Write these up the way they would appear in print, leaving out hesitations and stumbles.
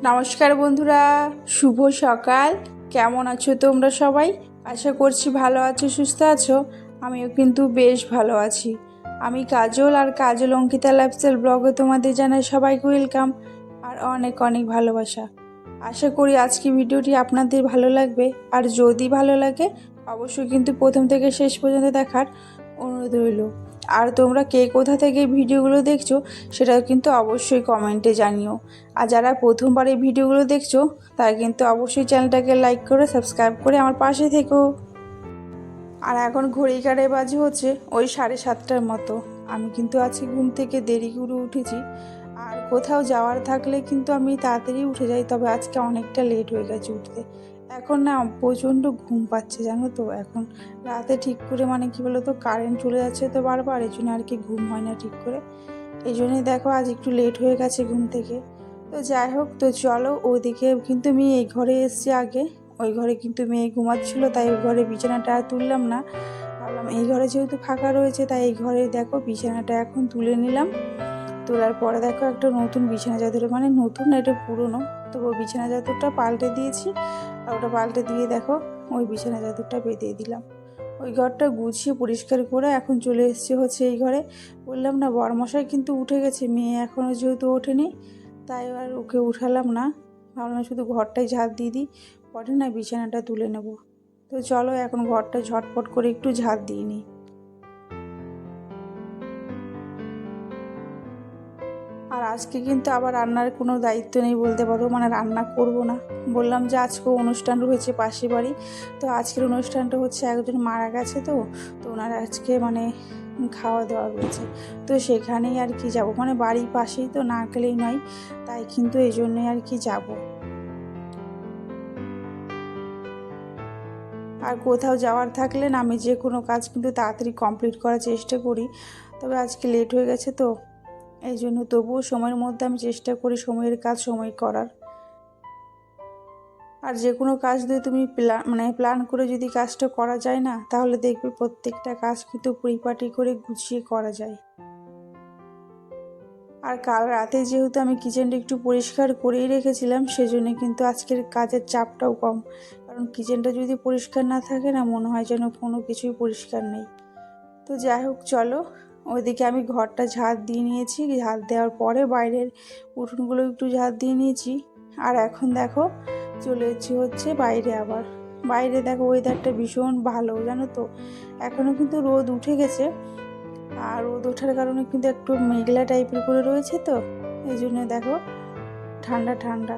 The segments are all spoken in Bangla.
নমস্কার বন্ধুরা, শুভ সকাল। কেমন আছো তোমরা সবাই? আশা করছি ভালো আছো, সুস্থ আছো। আমিও কিন্তু বেশ ভালো আছি। আমি কাজল, আর কাজল অঙ্কিতা লাইফস্টাইল ব্লগে তোমাদের জানাই সবাইকে ওয়েলকাম আর অনেক অনেক ভালোবাসা। আশা করি আজকে ভিডিওটি আপনাদের ভালো লাগবে, আর যদি ভালো লাগে অবশ্যই কিন্তু প্রথম থেকে শেষ পর্যন্ত দেখার অনুরোধ রইল। আর তোমরা কে কোথা থেকে ভিডিওগুলো দেখছো সেটা কিন্তু অবশ্যই কমেন্টে জানিও। আর যারা প্রথমবার এই ভিডিওগুলো দেখছো তারা কিন্তু অবশ্যই চ্যানেলটাকে লাইক করে সাবস্ক্রাইব করে আমার পাশে থেকো। আর এখন ঘড়ি কাঁটায় বাজে হচ্ছে ওই 7:30টার মতো। আমি কিন্তু আজকে ঘুম থেকে দেরি করে উঠেছি, আর কোথাও যাওয়ার থাকলে কিন্তু আমি তাড়াতাড়ি উঠে যাই, তবে আজকে অনেকটা লেট হয়ে গেছে উঠতে। এখন না প্রচণ্ড ঘুম পাচ্ছে, জানো তো। এখন রাতে ঠিক করে কি বলো তো, কারেন্ট চলে যাচ্ছে তো বারবার, এই জন্য আর কি ঘুম হয় না ঠিক করে। এই জন্যই দেখো আজ একটু লেট হয়ে গেছে ঘুম থেকে। তো যাই হোক, তো চলো ওদিকে কিন্তু আমি এই ঘরে এসেছি আগে। ওই ঘরে কিন্তু মেয়ে ঘুমাচ্ছিল, তাই ওই ঘরে বিছানাটা আর তুললাম না। ভাবলাম এই ঘরে যেহেতু ফাঁকা রয়েছে, তাই এই ঘরে দেখো বিছানাটা এখন তুলে নিলাম। তোলার পরে দেখো একটা নতুন বিছানা চাদর, নতুন না, এটা পুরনো, তো ওই বিছানা চাদরটা পাল্টে দিয়েছি। আর ওটা পাল্টে দিয়ে দেখো ওই বিছানা চাদরটা বেঁধে দিলাম। ওই ঘরটা গুছিয়ে পরিষ্কার করে এখন চলে এসেছি হচ্ছে এই ঘরে। বললাম না, বরমশাই কিন্তু উঠে গেছে, মেয়ে এখনও যেহেতু ওঠেনি, তাই আর ওকে উঠালাম না। ভাবলাম শুধু ঘরটাই ঝাঁট দিয়ে দিই, পরে না বিছানাটা তুলে নেব। তো চলো এখন ঘরটা ঝটপট করে একটু ঝাঁট দিয়ে নিই। আর আজকে কিন্তু আবার রান্নার কোনো দায়িত্ব নেই বলতে পারো, রান্না করব না। বললাম যে আজকে অনুষ্ঠান রয়েছে পাশের বাড়ি, তো আজকের অনুষ্ঠানটা হচ্ছে একজন মারা গেছে, তো তো ওনার আজকে খাওয়া দাওয়া রয়েছে। তো সেখানেই আর কি যাব, বাড়ির পাশেই, তো না গেলেই নয়, তাই কিন্তু এই জন্যই আর কি যাব। আর কোথাও যাওয়ার থাকলে না আমি যে কোনো কাজ কিন্তু তাড়াতাড়ি কমপ্লিট করার চেষ্টা করি, তবে আজকে লেট হয়ে গেছে, তো এই জন্য তবুও সময়ের মধ্যে আমি চেষ্টা করি সময়ের কাজ সময় করার। আর যে কোনো কাজ যদি তুমি প্ল্যান করে যদি কাজটা করা যায় না, তাহলে দেখবে প্রত্যেকটা কাজ কিন্তু পরিপাটি করে গুছিয়ে করা যায়। আর কাল রাতে যেহেতু আমি কিচেনটা একটু পরিষ্কার করেই রেখেছিলাম, সেজন্য কিন্তু আজকের কাজের চাপটাও কম। কারণ কিচেনটা যদি পরিষ্কার না থাকে না, মনে হয় যেন কোনো কিছুই পরিষ্কার নেই। তো যাই হোক চলো, ওইদিকে আমি ঘরটা ঝাঁট দিয়ে নিয়েছি। ঝাঁট দেওয়ার পরে বাইরের উঠোনগুলো একটু ঝাঁট দিয়ে নিয়েছি। আর এখন দেখো চলে এসেছি হচ্ছে বাইরে। আবার বাইরে দেখো ওয়েদারটা ভীষণ ভালো, জানো তো। এখনও কিন্তু রোদ উঠে গেছে, আর রোদ ওঠার কারণে কিন্তু একটু মেঘলা টাইপের করে রয়েছে, তো এই জন্য দেখো ঠান্ডা ঠান্ডা।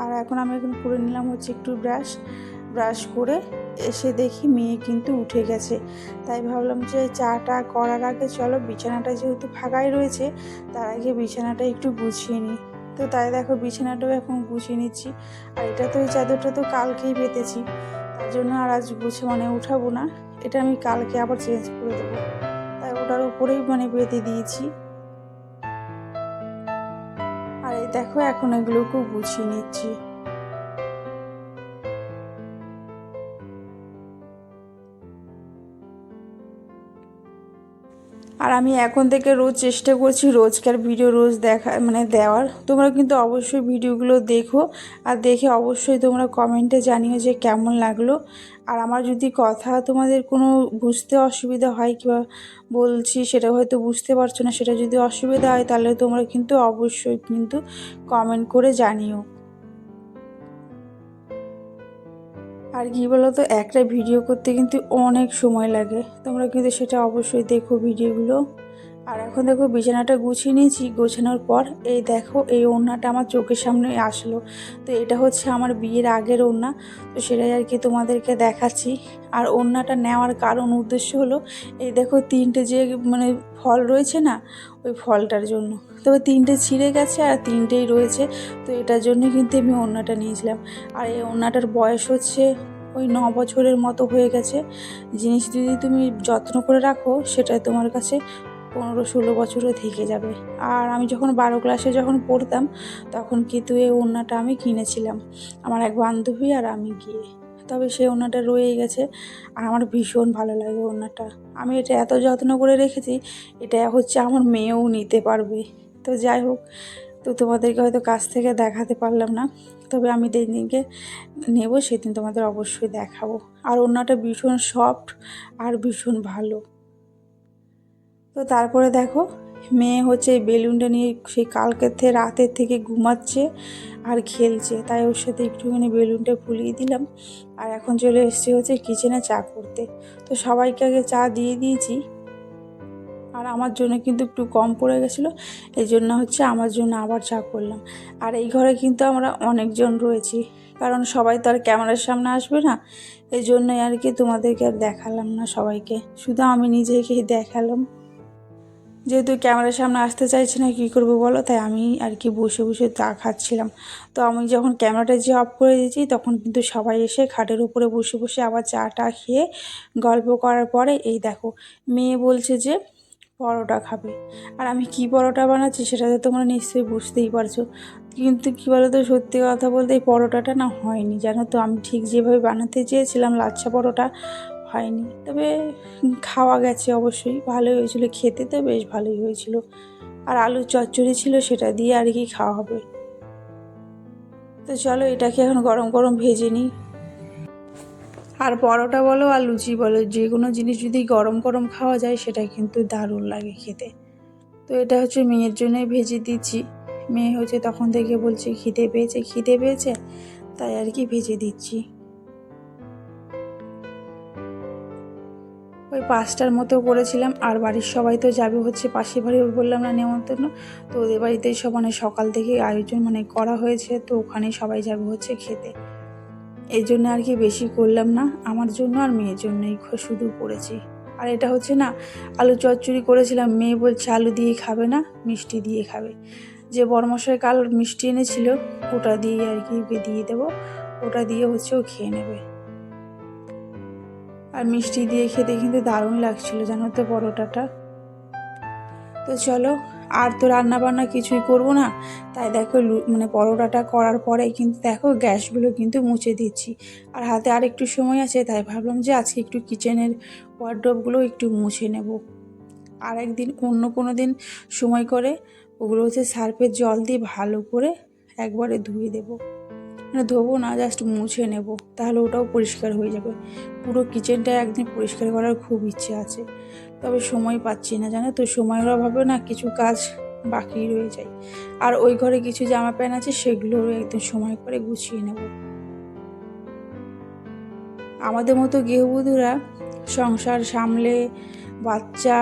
আর এখন আমি করে নিলাম হচ্ছে একটু ব্রাশ করে এসে দেখি মেয়ে কিন্তু উঠে গেছে। তাই ভাবলাম যে চাটা করার আগে চলো বিছানাটা যেহেতু ফাঁকাই রয়েছে, তার আগে বিছানাটা একটু গুছিয়ে নিই। তো তাই দেখো বিছানাটাও এখন গুছিয়ে নিচ্ছি। আর এটা তো, এই চাদরটা তো কালকেই পেতেছি, তার জন্য আর আজ উঠাবো না। এটা আমি কালকে আবার চেঞ্জ করে দেবো, তাই ওটার উপরেই বেঁধে দিয়েছি। আর এই দেখো এখন এগুলোকেও গুছিয়ে নিচ্ছি। আর আমি এখন থেকে রোজ চেষ্টা করছি রোজকার ভিডিও রোজ দেওয়ার। তোমরা কিন্তু অবশ্যই ভিডিওগুলো দেখো, আর দেখে অবশ্যই তোমরা কমেন্টে জানিও যে কেমন লাগলো। আর আমার যদি কথা তোমাদের কোনো বুঝতে অসুবিধা হয়, কিংবা বলছি সেটা হয়তো বুঝতে পারছো না, সেটা যদি অসুবিধা হয়, তাহলে তোমরা কিন্তু অবশ্যই কিন্তু কমেন্ট করে জানিও। আর কি বলো তো, একটা ভিডিও করতে কিন্তু অনেক সময় লাগে, তোমরা কিন্তু সেটা অবশ্যই দেখো ভিডিওগুলো। আর এখন দেখো বিছানাটা গুছিয়ে নিয়েছি। গোছানোর পর এই দেখো এই ওড়নাটা আমার চোখের সামনে আসলো। তো এটা হচ্ছে আমার বিয়ের আগের ওড়না, তো সেটাই আর কি তোমাদেরকে দেখাচ্ছি। আর ওড়নাটা নেওয়ার কারণ উদ্দেশ্য হলো, এই দেখো তিনটে যে ফল রয়েছে না, ওই ফলটার জন্য। তবে তিনটে ছিঁড়ে গেছে আর তিনটেই রয়েছে, তো এটার জন্য কিন্তু আমি ওড়নাটা নিয়েছিলাম। আর এই ওড়নাটার বয়স হচ্ছে ওই 9 বছরের মতো হয়ে গেছে। জিনিস যদি তুমি যত্ন করে রাখো, সেটা তোমার কাছে 15-16 বছরও থেকে যাবে। আর আমি যখন 12 ক্লাসে যখন পড়তাম, তখন কিন্তু এই ওড়নাটা আমি কিনেছিলাম, আমার এক বান্ধবী আর আমি গিয়ে। তবে সেই ওড়নাটা রয়েই গেছে, আর আমার ভীষণ ভালো লাগে ওড়নাটা। আমি এটা এত যত্ন করে রেখেছি, এটা হচ্ছে আমার মেয়েও নিতে পারবে। তো যাই হোক, তো তোমাদেরকে হয়তো কাছ থেকে দেখাতে পারলাম না, তবে আমি যেদিনকে নেব সেদিন তোমাদের অবশ্যই দেখাবো। আর ওড়নাটা ভীষণ সফট আর ভীষণ ভালো। তো তারপরে দেখো মেয়ে হচ্ছে এই বেলুনটা নিয়ে সেই কালকের থেকে রাতের থেকে ঘুমাচ্ছে আর খেলছে, তাই ওর সাথে একটুখানি বেলুনটা ফুলিয়ে দিলাম। আর এখন চলে এসেছি হচ্ছে কিচেনে চা করতে। তো সবাইকে আগে চা দিয়ে দিয়েছি, আর আমার জন্য কিন্তু একটু কম পড়ে গেছিলো, এই জন্য হচ্ছে আমার জন্য আবার চা করলাম। আর এই ঘরে কিন্তু আমরা অনেকজন রয়েছি, কারণ সবাই তো আর ক্যামেরার সামনে আসবে না, এই জন্যই আর কি তোমাদেরকে আর দেখালাম না সবাইকে, শুধু আমি নিজেকেই দেখালাম। যেহেতু ক্যামেরার সামনে আসতে চাইছে না, কী করবো বলো, তাই আমি আর কি বসে বসে চা খাচ্ছিলাম। তো আমি যখন ক্যামেরাটা যে অফ করে দিয়েছি তখন কিন্তু সবাই এসে খাটের উপরে বসে বসে আবার চাটা খেয়ে গল্প করার পরে এই দেখো মেয়ে বলছে যে পরোটা খাবে। আর আমি কি পরোটা বানাচ্ছি সেটা তো তোমরা নিশ্চয়ই বুঝতেই পারছো, কিন্তু কী বলো তো, সত্যি কথা বলতে এই পরোটাটা না হয়নি, জানো তো। আমি ঠিক যেভাবে বানাতে চেয়েছিলাম লাচ্ছা পরোটা হয়নি, তবে খাওয়া গেছে, অবশ্যই ভালোই হয়েছিল খেতে, তো বেশ ভালোই হয়েছিল। আর আলুর চচ্চড়ি ছিল, সেটা দিয়ে আর কি খাওয়া হবে। তো চলো এটাকে এখন গরম গরম ভেজে নিই। আর পরোটা বলো আর লুচি বলো, যে কোনো জিনিস যদি গরম গরম খাওয়া যায় সেটা কিন্তু দারুণ লাগে খেতে। তো এটা হচ্ছে মেয়ের জন্যই ভেজে দিচ্ছি। মেয়ে হচ্ছে তখন থেকে বলছে খিদে পেয়েছে খিদে পেয়েছে, তাই আর কি ভেজে দিচ্ছি। ওই 5টার মতো করেছিলাম, আর বাড়ির সবাই তো যাবে হচ্ছে পাশের বাড়ি, বললাম না নেমন্তন্ন, তো ওদের বাড়িতেই সব মানে সকাল থেকে আয়োজন মানে করা হয়েছে, তো ওখানেই সবাই যাবে হচ্ছে খেতে। এই জন্য আর কি বেশি করলাম না, আমার জন্য আর মেয়ের জন্যই শুধু করেছি। আর এটা হচ্ছে না আলু চচ্চড়ি করেছিলাম, মেয়ে বলছে আলু দিয়ে খাবে না, মিষ্টি দিয়ে খাবে। যে বড়মশাই কাল মিষ্টি এনেছিল ওটা দিয়ে আর কি ওকে দিয়ে দেবো, ওটা দিয়ে হচ্ছে ও খেয়ে নেবে। আর মিষ্টি দিয়ে খেতে কিন্তু দারুণ লাগছিলো জানো তো পরোটাটা। তো চলো, আর তো রান্না বান্না কিছুই করব না, তাই দেখো মানে পরোটাটা করার পরে কিন্তু দেখো গ্যাসগুলো কিন্তু মুছে দিচ্ছি। আর হাতে আর একটু সময় আছে, তাই ভাবলাম যে আজকে একটু কিচেনের ওয়ার্ড্রোবগুলো একটু মুছে নেব। আর একদিন অন্য কোনো দিন সময় করে ওগুলো হচ্ছে সার্ফের জল দিয়ে ভালো করে একবারে ধুয়ে দেবো, মানে ধোবো না, জাস্ট মুছে নেব, তাহলে ওটাও পরিষ্কার হয়ে যাবে। পুরো কিচেনটা একদিন পরিষ্কার করার খুব ইচ্ছে আছে, তবে সময় পাচ্ছি না জানো তো, সময়ের অভাবে না কিছু কাজ বাকি রয়ে যায়। আর ওই ঘরে কিছু জামা প্যান্ট আছে, সেগুলোও একদম সময় করে গুছিয়ে নেব। আমাদের মতো গৃহবধূরা সংসার সামলে, বাচ্চা,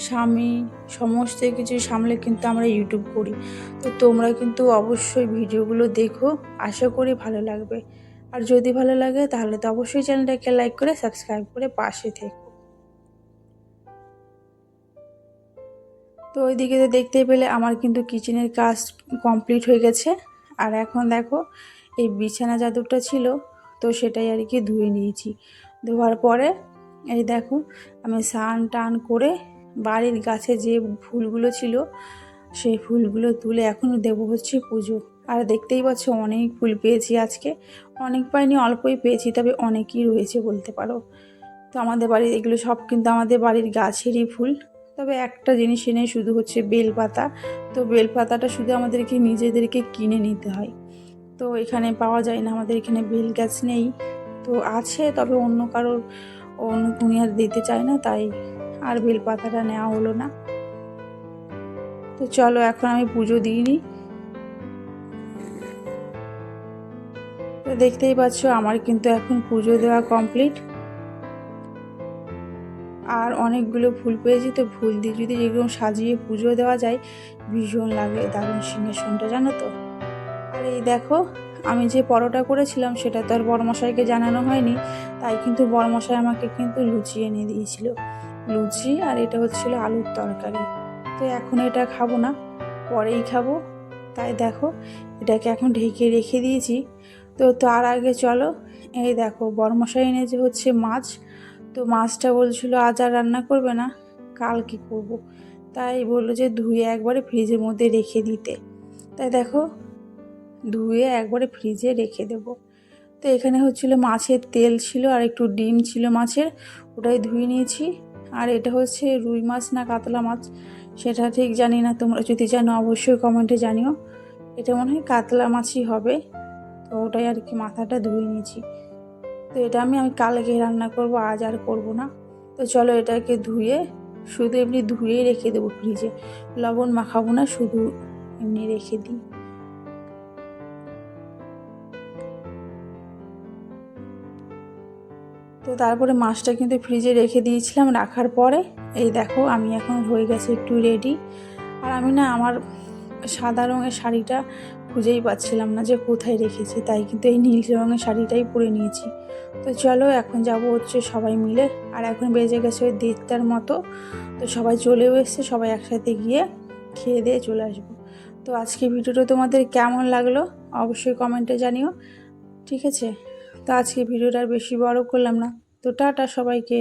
স্বামী, সমস্ত কিছু সামলে কিন্তু আমরা ইউটিউব করি। তো তোমরা কিন্তু অবশ্যই ভিডিওগুলো দেখো, আশা করি ভালো লাগবে। আর যদি ভালো লাগে তাহলে তো অবশ্যই চ্যানেলটাকে লাইক করে সাবস্ক্রাইব করে পাশে থেকো। তো ওইদিকে তো দেখতেই পেলে আমার কিন্তু কিচেনের কাজ কমপ্লিট হয়ে গেছে। আর এখন দেখো এই বিছানা চাদরটা ছিল, তো সেটাই আর কি ধুয়ে নিয়েছি। ধোয়ার পরে এই দেখো আমি স্নান টান করে বাড়ির গাছে যে ফুলগুলো ছিল সেই ফুলগুলো তুলে এখন দেবো হচ্ছে পুজো। আর দেখতেই পাচ্ছ অনেক ফুল পেয়েছি আজকে, অনেক পাইনি, অল্পই পেয়েছি, তবে অনেকই রয়েছে বলতে পারো। তো আমাদের বাড়ির এগুলো সব কিন্তু আমাদের বাড়ির গাছেরই ফুল। তবে একটা জিনিস এনে শুধু হচ্ছে বেলপাতা, তো বেলপাতাটা শুধু আমাদেরকে নিজেদেরকে কিনে নিতে হয়, তো এখানে পাওয়া যায় না, আমাদের এখানে বেল গাছ নেই। তো আছে তবে অন্য কারোর, উনি আর দিতে চায় না, তাই আর বেলপাতাটা নেওয়া হলো না। তো চলো এখন আমি পুজো দিইনি। তো দেখতেই পাচ্ছ আমার কিন্তু এখন পুজো দেওয়া কমপ্লিট। আর অনেকগুলো ফুল পেয়েছি, তো ফুল দিয়ে যদি এরকম সাজিয়ে পুজো দেওয়া যায় ভীষণ লাগে দারুণ সিংহাসনটা জানো তো। আর এই দেখো আমি যে পরোটা করেছিলাম সেটা তো আর বড়মশাইকে জানানো হয়নি, তাই কিন্তু বড়মশাই আমাকে কিন্তু লুচি এনে দিয়েছিল, লুচি আর এটা হচ্ছিল আলুর তরকারি। তো এখন এটা খাবো না, পরেই খাবো, তাই দেখো এটাকে এখন ঢেকে রেখে দিয়েছি। তো তার আগে চলো এই দেখো বড়মশাই এনেছে হচ্ছে মাছ, তো মাছটা বলছিল আজ আর রান্না করবে না, কাল কি করব, তাই বললো যে ধুয়ে একবারে ফ্রিজের মধ্যে রেখে দিতে, তাই দেখো ধুয়ে একবারে ফ্রিজে রেখে দেব। তো এখানে হচ্ছিল মাছের তেল ছিল আর একটু ডিম ছিল মাছের, ওটাই ধুয়ে নিয়েছি। আর এটা হচ্ছে রুই মাছ না কাতলা মাছ সেটা ঠিক জানি না, তোমরা যদি জানো অবশ্যই কমেন্টে জানিও। এটা মনে হয় কাতলা মাছই হবে, তো ওটাই আর কি মাথাটা ধুয়ে নিয়েছি। তো এটা আমি কালকে রান্না করব, আজ আর করব না। তো চলো এটাকে ধুয়ে শুধু এমনি ধুয়েই রেখে দেবো ফ্রিজে, লবণ মাখাবো না, শুধু এমনি রেখে দিই। তো তারপরে মাছটা কিন্তু ফ্রিজে রেখে দিয়েছিলাম, রাখার পরে এই দেখো আমি এখন হয়ে গেছে একটু রেডি। আর আমি না আমার সাদা রঙের শাড়িটা খুঁজেই পাচ্ছিলাম না যে কোথায় রেখেছি, তাই কিন্তু এই নীল রঙের শাড়িটাই পরে নিয়েছি। তো চলো এখন যাব হচ্ছে সবাই মিলে, আর এখন বেজে গেছে ওই 1:30টার মতো। তো সবাই চলেও এসছে, সবাই একসাথে গিয়ে খেয়ে দিয়ে চলে আসবো। তো আজকে ভিডিওটা তোমাদের কেমন লাগলো অবশ্যই কমেন্টে জানিও, ঠিক আছে? তো আজকে ভিডিওটা আর বেশি বড় করলাম না, তো টাটা সবাইকে।